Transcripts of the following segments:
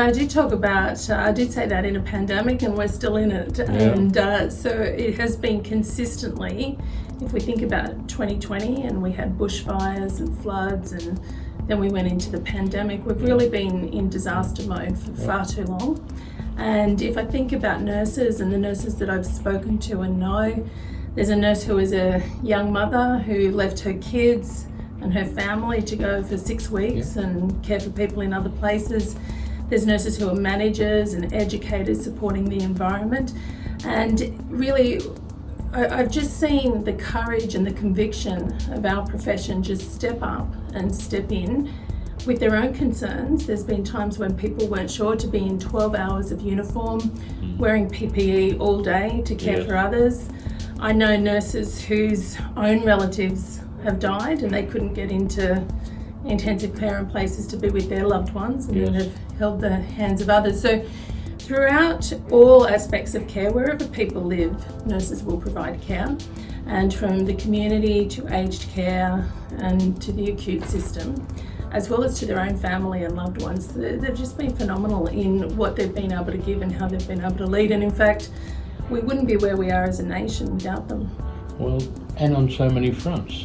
I did talk about, I did say that in a pandemic, and we're still in it. Yeah. And so it has been consistently, if we think about 2020 and we had bushfires and floods, and then we went into the pandemic, we've really been in disaster mode for far too long. And if I think about nurses and the nurses that I've spoken to and know, there's a nurse who is a young mother who left her kids and her family to go for 6 weeks and care for people in other places. There's nurses who are managers and educators supporting the environment. And really, I've just seen the courage and the conviction of our profession just step up and step in with their own concerns. There's been times when people weren't sure to be in 12 hours of uniform, wearing PPE all day to care for others. I know nurses whose own relatives have died and they couldn't get into intensive care and places to be with their loved ones, and then have held the hands of others. So throughout all aspects of care, wherever people live, nurses will provide care. And from the community to aged care and to the acute system, as well as to their own family and loved ones, they've just been phenomenal in what they've been able to give and how they've been able to lead. And in fact, we wouldn't be where we are as a nation without them. Well, and on so many fronts.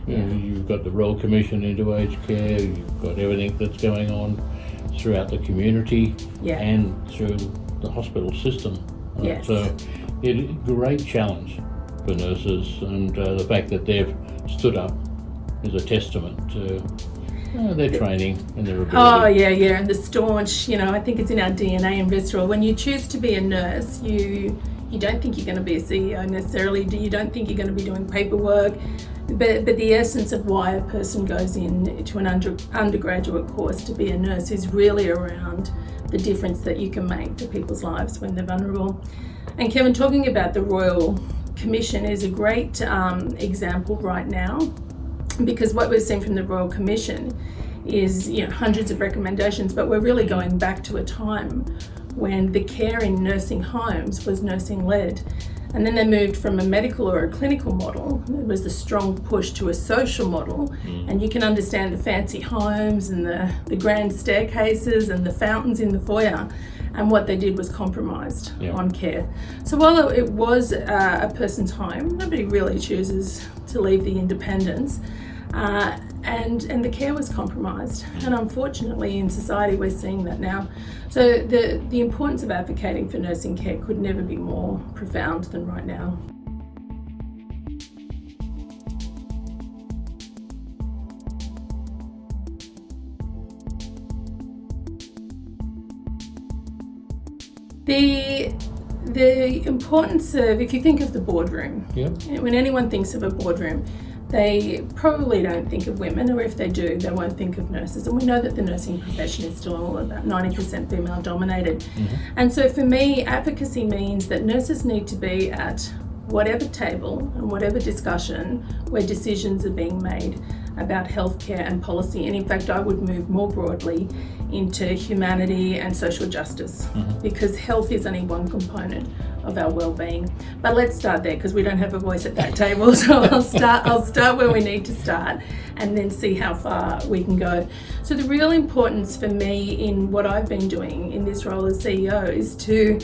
You know, you've got the Royal Commission into aged care, you've got everything that's going on throughout the community and through the hospital system. So it's a great challenge for nurses, and the fact that they've stood up is a testament to their training and their ability. Oh yeah, and the staunch, I think it's in our DNA in Ministerial. When you choose to be a nurse, you don't think you're going to be a CEO necessarily, you don't think you're going to be doing paperwork, but the essence of why a person goes into an undergraduate course to be a nurse is really around the difference that you can make to people's lives when they're vulnerable. And Kevin, talking about the Royal Commission is a great example right now, because what we've seen from the Royal Commission is hundreds of recommendations, but we're really going back to a time when the care in nursing homes was nursing led. And then they moved from a medical or a clinical model. There was a strong push to a social model. And you can understand the fancy homes and the grand staircases and the fountains in the foyer. And what they did was compromised on care. So while it was a person's home, nobody really chooses to leave the independence. And the care was compromised. And unfortunately in society we're seeing that now. So the importance of advocating for nursing care could never be more profound than right now. The importance of, if you think of the boardroom, when anyone thinks of a boardroom, they probably don't think of women, or if they do, they won't think of nurses. And we know that the nursing profession is still all about 90% female dominated. And so for me, advocacy means that nurses need to be at whatever table and whatever discussion where decisions are being made about healthcare and policy. And in fact, I would move more broadly into humanity and social justice, because health is only one component of our well-being. But let's start there, because we don't have a voice at that table. So I'll start where we need to start and then see how far we can go. So the real importance for me in what I've been doing in this role as CEO is to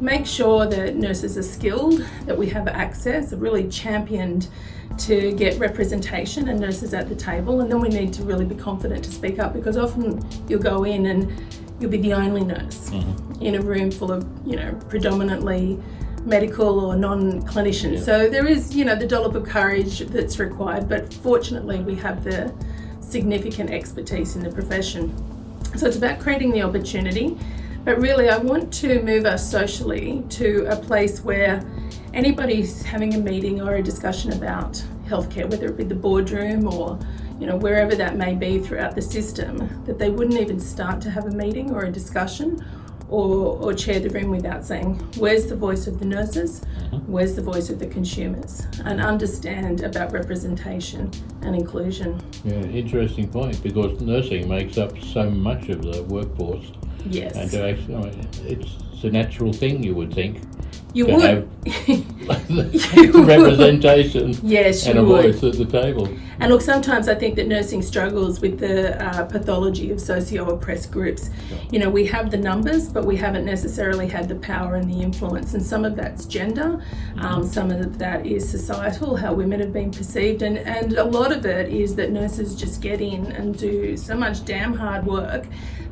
make sure that nurses are skilled, that we have access, are really championed to get representation and nurses at the table. And then we need to really be confident to speak up, because often you'll go in and you'll be the only nurse in a room full of, predominantly medical or non-clinicians. So there is, the dollop of courage that's required, but fortunately we have the significant expertise in the profession. So it's about creating the opportunity, but really I want to move us socially to a place where anybody's having a meeting or a discussion about healthcare, whether it be the boardroom or wherever that may be throughout the system, that they wouldn't even start to have a meeting or a discussion or chair the room without saying, where's the voice of the nurses, where's the voice of the consumers, and understand about representation and inclusion. Yeah, interesting point, because nursing makes up so much of the workforce. Yes. And it's a natural thing, you would think, You to would. have representation Yes, and a voice at the table. And look, sometimes I think that nursing struggles with the pathology of socio-oppressed groups. You know, we have the numbers, but we haven't necessarily had the power and the influence. And some of that's gender, some of that is societal, how women have been perceived. And a lot of it is that nurses just get in and do so much damn hard work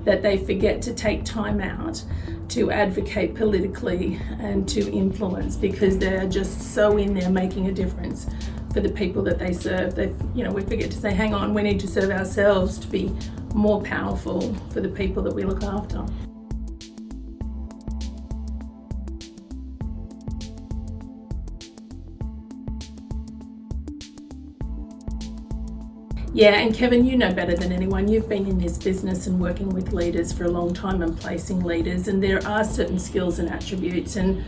that they forget to take time out to advocate politically and to influence, because they're just so in there making a difference for the people that they serve. They, you know, we forget to say, hang on, we need to serve ourselves to be more powerful for the people that we look after. Yeah, and Kevin, you know better than anyone. You've been in this business and working with leaders for a long time and placing leaders, and there are certain skills and attributes, and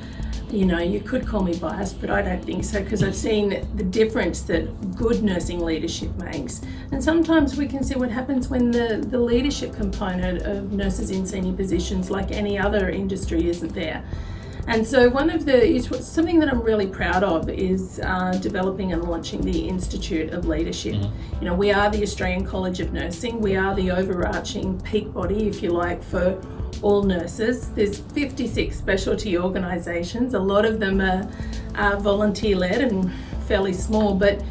you know, you could call me biased, but I don't think so, because I've seen the difference that good nursing leadership makes. And sometimes we can see what happens when the leadership component of nurses in senior positions, like any other industry, isn't there. And so something that I'm really proud of is developing and launching the Institute of Leadership. You know, we are the Australian College of Nursing. We are the overarching peak body, if you like, for all nurses. There's 56 specialty organisations. A lot of them are volunteer-led and fairly small, but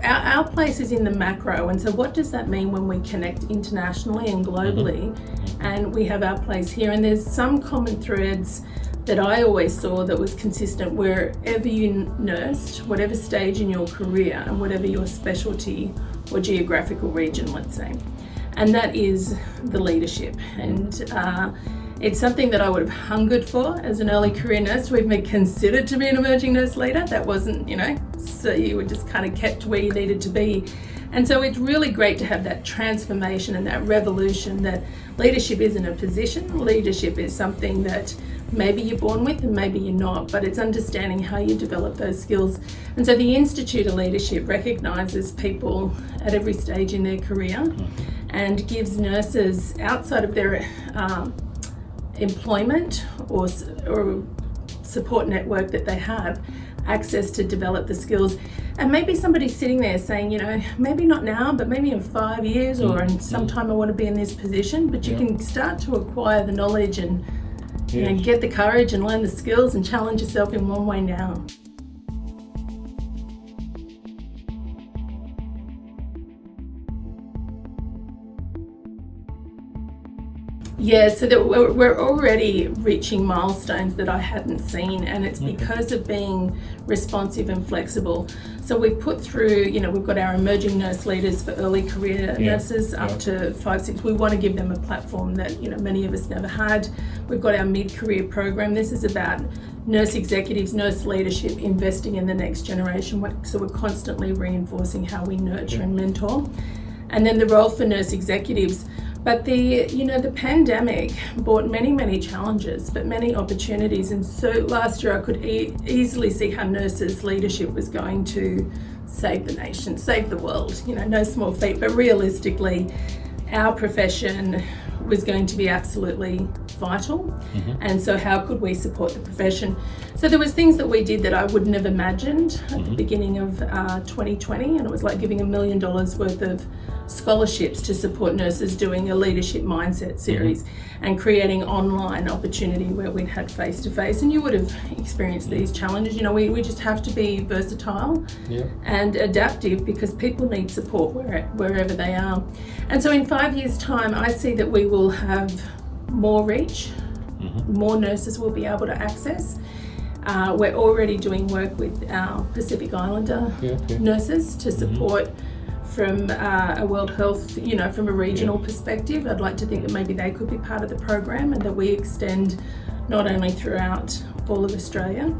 our place is in the macro. And so what does that mean when we connect internationally and globally? And we have our place here, and there's some common threads that I always saw that was consistent wherever you nursed, whatever stage in your career and whatever your specialty or geographical region, let's say. And that is the leadership. And it's something that I would have hungered for as an early career nurse, to even considered to be an emerging nurse leader. That wasn't, you know, so you were just kind of kept where you needed to be. And so it's really great to have that transformation and that revolution, that leadership isn't a position. Leadership is something that maybe you're born with and maybe you're not, but it's understanding how you develop those skills. And so the Institute of Leadership recognises people at every stage in their career and gives nurses outside of their employment or support network that they have access to develop the skills. And maybe somebody's sitting there saying, you know, maybe not now, but maybe in 5 years or in some time I want to be in this position. But you can start to acquire the knowledge and you know, get the courage and learn the skills and challenge yourself in one way now. Yeah, so that we're already reaching milestones that I hadn't seen, and it's because of being responsive and flexible. So we've put through, you know, we've got our emerging nurse leaders for early career nurses up to 5, 6. We want to give them a platform that, you know, many of us never had. We've got our mid-career program. This is about nurse executives, nurse leadership, investing in the next generation. So we're constantly reinforcing how we nurture and mentor. And then the role for nurse executives. But the pandemic brought many, many challenges, but many opportunities. And so last year I could easily see how nurses' leadership was going to save the nation, save the world. You know, no small feat, but realistically, our profession was going to be absolutely vital. And so how could we support the profession? So there was things that we did that I wouldn't have imagined at the beginning of 2020, and it was like giving $1 million worth of scholarships to support nurses doing a leadership mindset series and creating online opportunity where we'd had face-to-face. And you would have experienced these challenges. You know, we just have to be versatile and adaptive, because people need support wherever they are. And so in 5 years' time, I see that we will have more reach, more nurses will be able to access. We're already doing work with our Pacific Islander nurses to support from a World Health, you know, from a regional perspective. I'd like to think that maybe they could be part of the program, and that we extend not only throughout all of Australia,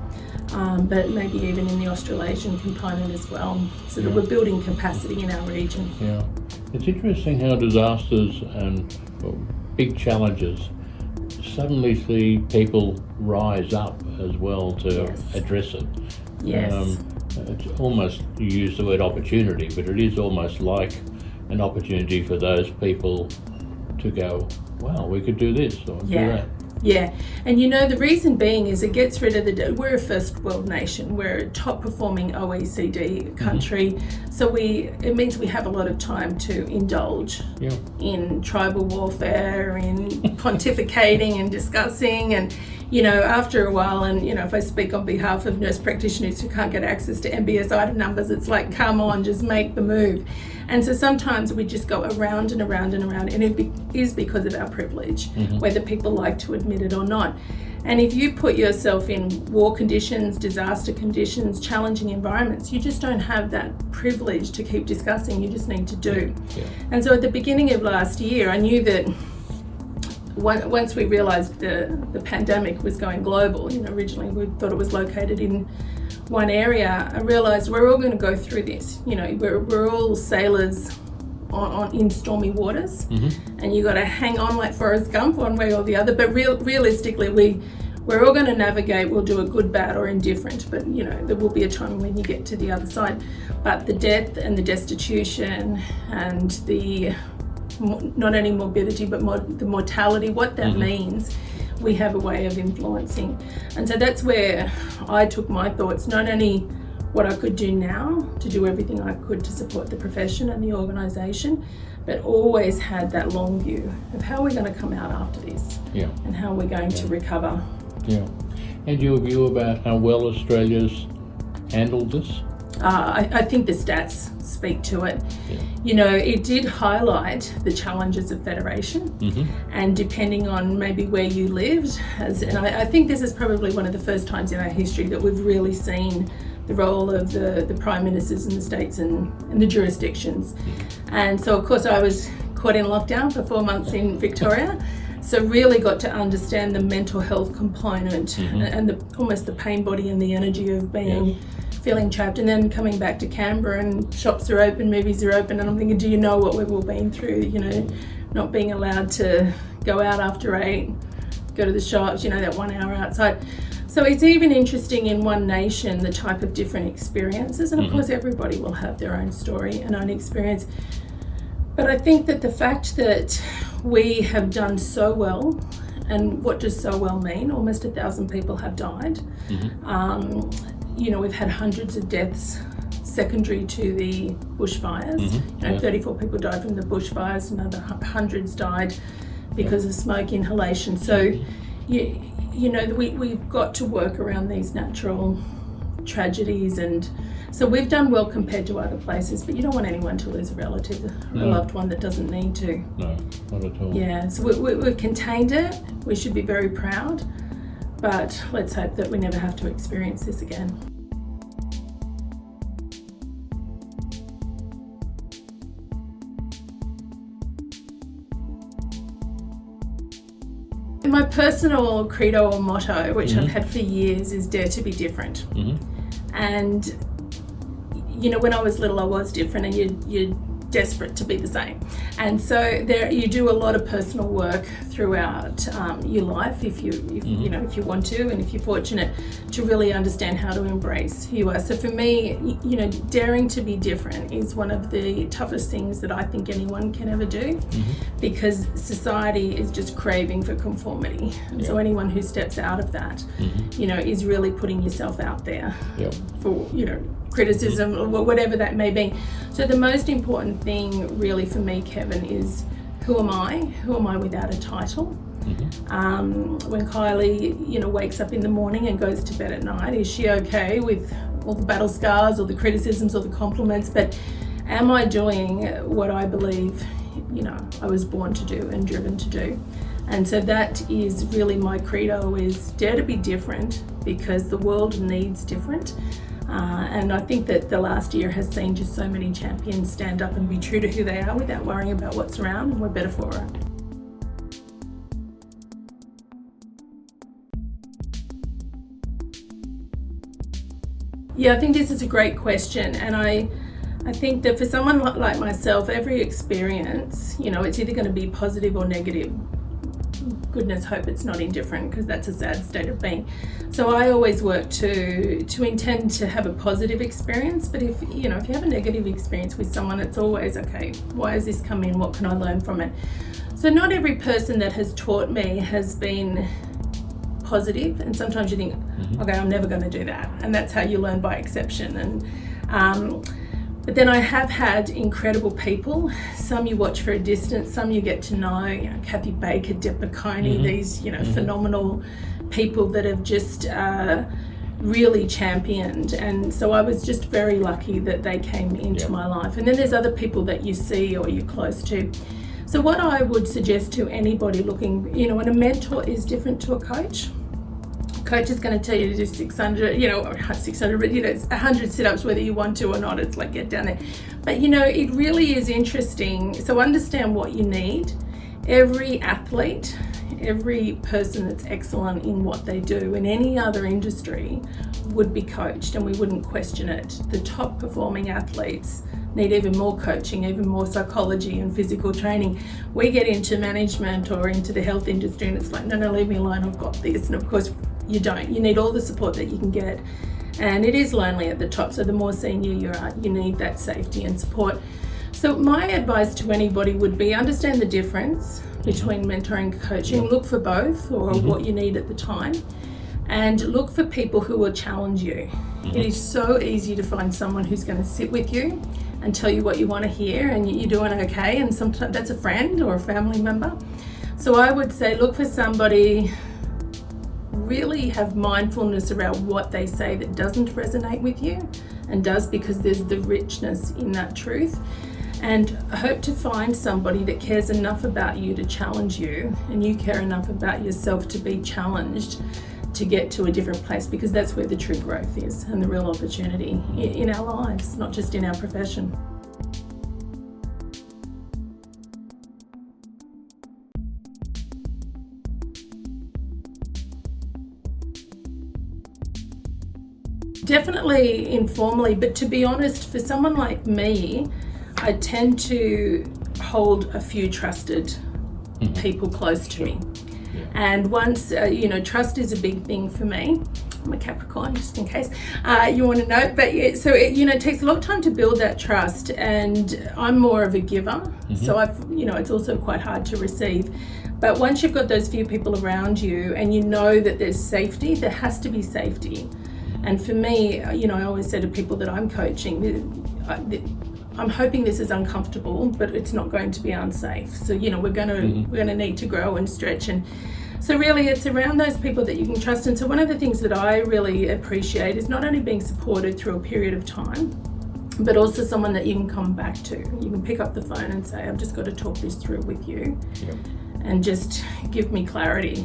but maybe even in the Australasian component as well, so that we're building capacity in our region. Yeah, it's interesting how disasters and big challenges suddenly see people rise up as well to address it. It's almost, you use the word opportunity, but it is almost like an opportunity for those people to go, wow, we could do this or do that. Yeah, and the reason being is it gets rid of we're a first world nation, we're a top performing OECD country, so it means we have a lot of time to indulge in tribal warfare, in pontificating and discussing, and after a while, and if I speak on behalf of nurse practitioners who can't get access to MBS item numbers, it's like, come on, just make the move. And so sometimes we just go around and around and around, and it is because of our privilege, whether people like to admit it or not. And if you put yourself in war conditions, disaster conditions, challenging environments, you just don't have that privilege to keep discussing. You just need to do. Yeah. And so at the beginning of last year, I knew that once we realised the pandemic was going global, originally we thought it was located in one area, I realised we're all going to go through this. We're all sailors in stormy waters, and you got to hang on like Forrest Gump one way or the other. But realistically, we're all going to navigate. We'll do a good, bad, or indifferent. But there will be a time when you get to the other side. But the death and the destitution and the not only morbidity but the mortality, what that means, we have a way of influencing. And so that's where I took my thoughts, not only what I could do now to do everything I could to support the profession and the organisation, but always had that long view of how we're going to come out after this and how we're going to recover. Yeah. And your view about how well Australia's handled this? I think the stats speak to it. It did highlight the challenges of federation, and depending on maybe where you lived, and I think this is probably one of the first times in our history that we've really seen the role of the prime ministers in the states and the jurisdictions. And so of course I was caught in lockdown for 4 months in Victoria, so really got to understand the mental health component and almost the pain body and the energy of being feeling trapped. And then coming back to Canberra, and shops are open, movies are open, and I'm thinking, do you know what we've all been through? Not being allowed to go out after 8, go to the shops, that 1 hour outside. So it's even interesting in one nation, the type of different experiences, and of course everybody will have their own story and own experience. But I think that the fact that we have done so well, and what does so well mean? Almost 1,000 people have died. We've had hundreds of deaths secondary to the bushfires. 34 people died from the bushfires, another hundreds died because of smoke inhalation. So, we've got to work around these natural tragedies, and so we've done well compared to other places, but you don't want anyone to lose a relative or a loved one that doesn't need to. No, not at all. Yeah, so we've contained it. We should be very proud, but let's hope that we never have to experience this again. My personal credo or motto, which I've had for years, is dare to be different. And when I was little, I was different, and you're desperate to be the same. And so you do a lot of personal work throughout your life if you want to, and if you're fortunate to really understand how to embrace who you are. So for me, daring to be different is one of the toughest things that I think anyone can ever do, because society is just craving for conformity. And so anyone who steps out of that, is really putting yourself out there for, criticism or whatever that may be. So the most important thing really for me, Kevin, is who am I? Who am I without a title? When Kylie, wakes up in the morning and goes to bed at night, is she okay with all the battle scars or the criticisms or the compliments? But am I doing what I believe, I was born to do and driven to do? And so that is really my credo, is dare to be different, because the world needs different. And I think that the last year has seen just so many champions stand up and be true to who they are without worrying about what's around, and we're better for it. Yeah, I think this is a great question, and I think that for someone like myself, every experience, it's either going to be positive or negative. Goodness hope it's not indifferent, because that's a sad state of being. So I always work to intend to have a positive experience, but if you have a negative experience with someone, it's always, okay, why has this come in? What can I learn from it? So not every person that has taught me has been positive, and sometimes you think, okay, I'm never going to do that, and that's how you learn by exception. And but then I have had incredible people. Some you watch for a distance, some you get to know. Kathy Baker, Deb Baconi, these phenomenal people that have just really championed. And so I was just very lucky that they came into my life. And then there's other people that you see or you're close to. So what I would suggest to anybody looking, and a mentor is different to a coach. Coach is going to tell you to do 600, or 600, but it's 100 sit-ups whether you want to or not. It's like, get down there. But it really is interesting. So understand what you need. Every athlete, every person that's excellent in what they do in any other industry would be coached, and we wouldn't question it. The top performing athletes need even more coaching, even more psychology and physical training. We get into management or into the health industry and it's like, no, leave me alone, I've got this. And of course you don't. You need all the support that you can get. And it is lonely at the top, so the more senior you are, you need that safety and support. So my advice to anybody would be understand the difference between mentoring and coaching. Look for both, or what you need at the time, and look for people who will challenge you. It is so easy to find someone who's going to sit with you and tell you what you want to hear and you're doing okay, and sometimes that's a friend or a family member. So I would say look for somebody, really have mindfulness around what they say that doesn't resonate with you and does, because there's the richness in that truth. And hope to find somebody that cares enough about you to challenge you, and you care enough about yourself to be challenged to get to a different place, because that's where the true growth is and the real opportunity in our lives, not just in our profession. Definitely informally, but to be honest, for someone like me, I tend to hold a few trusted people close to me. And once, trust is a big thing for me. I'm a Capricorn, just in case you want to know. But so it takes a lot of time to build that trust, and I'm more of a giver. So it's also quite hard to receive. But once you've got those few people around you and you know that there's safety, there has to be safety. And for me, I always say to people that I'm coaching, I'm hoping this is uncomfortable, but it's not going to be unsafe. So, we're going to need to grow and stretch. And so really it's around those people that you can trust. And so one of the things that I really appreciate is not only being supported through a period of time, but also someone that you can come back to. You can pick up the phone and say, I've just got to talk this through with you and just give me clarity.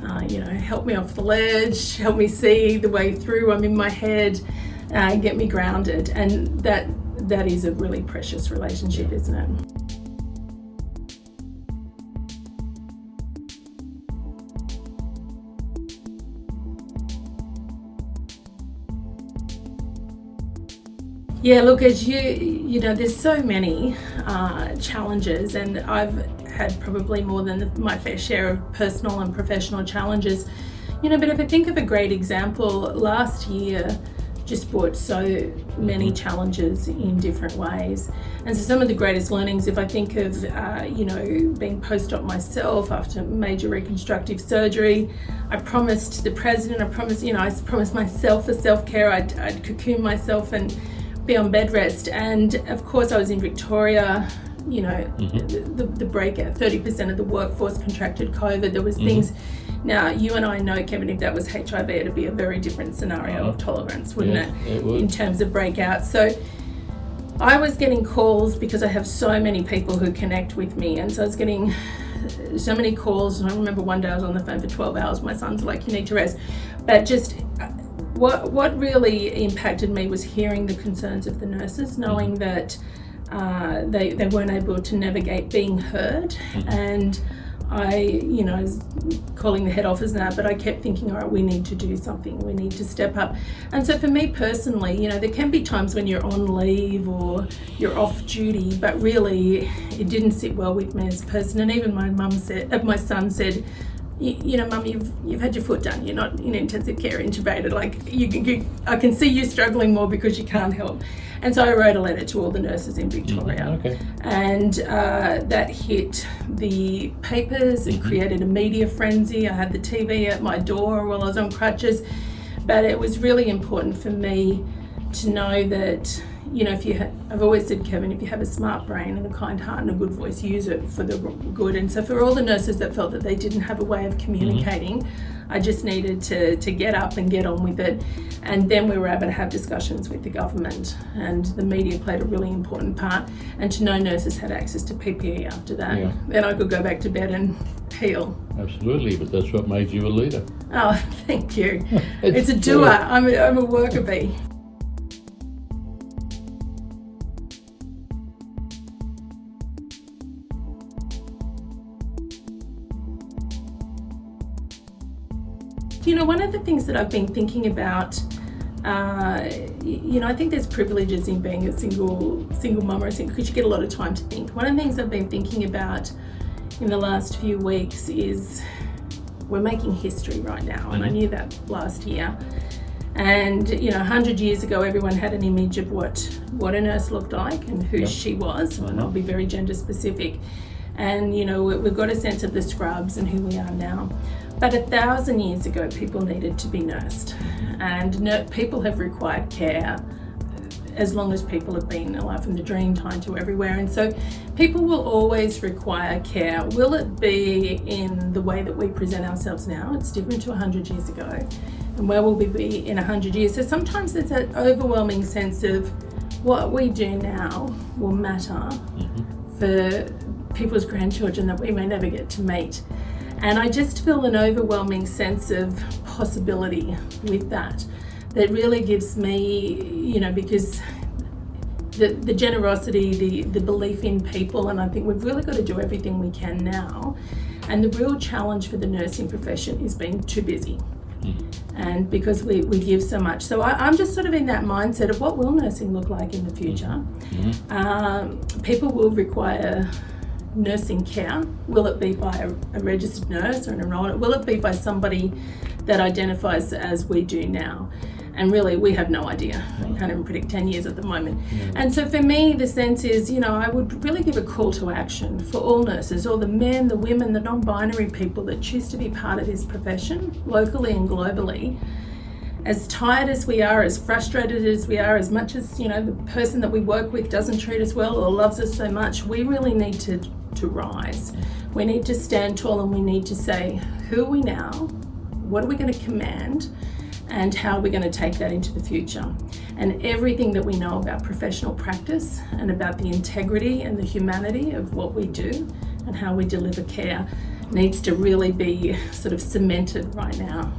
Help me off the ledge, help me see the way through. I'm in my head, get me grounded. And that is a really precious relationship, isn't it? Yeah, look, as there's so many challenges, and I've had probably more than my fair share of personal and professional challenges. But if I think of a great example, last year just brought so many challenges in different ways. And so some of the greatest learnings, if I think of, being post-op myself after major reconstructive surgery, I promised the president, I promised myself for self-care, I'd cocoon myself and be on bed rest. And of course I was in Victoria, the breakout, 30% of the workforce contracted COVID. There was things. Now, you and I know, Kevin, if that was HIV, it'd be a very different scenario of tolerance, wouldn't it would. In terms of breakout. So I was getting calls because I have so many people who connect with me. And so I was getting so many calls. And I remember one day I was on the phone for 12 hours. My son's like, you need to rest. But just what really impacted me was hearing the concerns of the nurses, knowing that they weren't able to navigate being heard. And I was calling the head office now, but I kept thinking, all right, we need to do something. We need to step up. And so for me personally, there can be times when you're on leave or you're off duty, but really it didn't sit well with me as a person. And even my son said, you know, Mum, you've had your foot done. You're not in intensive care intubated. Like, I can see you struggling more because you can't help. And so I wrote a letter to all the nurses in Victoria. Okay. And that hit the papers and created a media frenzy. I had the TV at my door while I was on crutches. But it was really important for me to know that, you know, I've always said, Kevin, if you have a smart brain and a kind heart and a good voice, use it for the good. And so for all the nurses that felt that they didn't have a way of communicating, I just needed to get up and get on with it. And then we were able to have discussions with the government, and the media played a really important part. And to know nurses had access to PPE after that, then I could go back to bed and heal. Absolutely, but that's what made you a leader. Oh, thank you. It's a doer. I'm a worker bee. You know, one of the things that I've been thinking about, you know, I think there's privileges in being a single mum or because you get a lot of time to think. One of the things I've been thinking about in the last few weeks is we're making history right now, and I knew that last year. And, you know, 100 years ago, everyone had an image of what a nurse looked like and who she was, and I'll be very gender specific. And, you know, we've got a sense of the scrubs and who we are now. But 1,000 years ago, people needed to be nursed, and people have required care as long as people have been alive, from the dream time to everywhere. And so people will always require care. Will it be in the way that we present ourselves now? It's different to 100 years ago. And where will we be in 100 years? So sometimes there's that overwhelming sense of what we do now will matter for people's grandchildren that we may never get to meet. And I just feel an overwhelming sense of possibility with that really gives me, you know, because the generosity, the belief in people, and I think we've really got to do everything we can now. And the real challenge for the nursing profession is being too busy. And because we give so much. So I'm just sort of in that mindset of what will nursing look like in the future. People will require nursing care. Will it be by a registered nurse or an enrollment? Will it be by somebody that identifies as we do now? And really, we have no idea. We can't even predict 10 years at the moment. And so for me, the sense is, you know, I would really give a call to action for all nurses, all the men, the women, the non-binary people that choose to be part of this profession, locally and globally. As tired as we are, as frustrated as we are, as much as, you know, the person that we work with doesn't treat us well or loves us so much, we really need to rise. We need to stand tall, and we need to say, who are we now? What are we going to command? And how are we going to take that into the future? And everything that we know about professional practice and about the integrity and the humanity of what we do and how we deliver care needs to really be sort of cemented right now.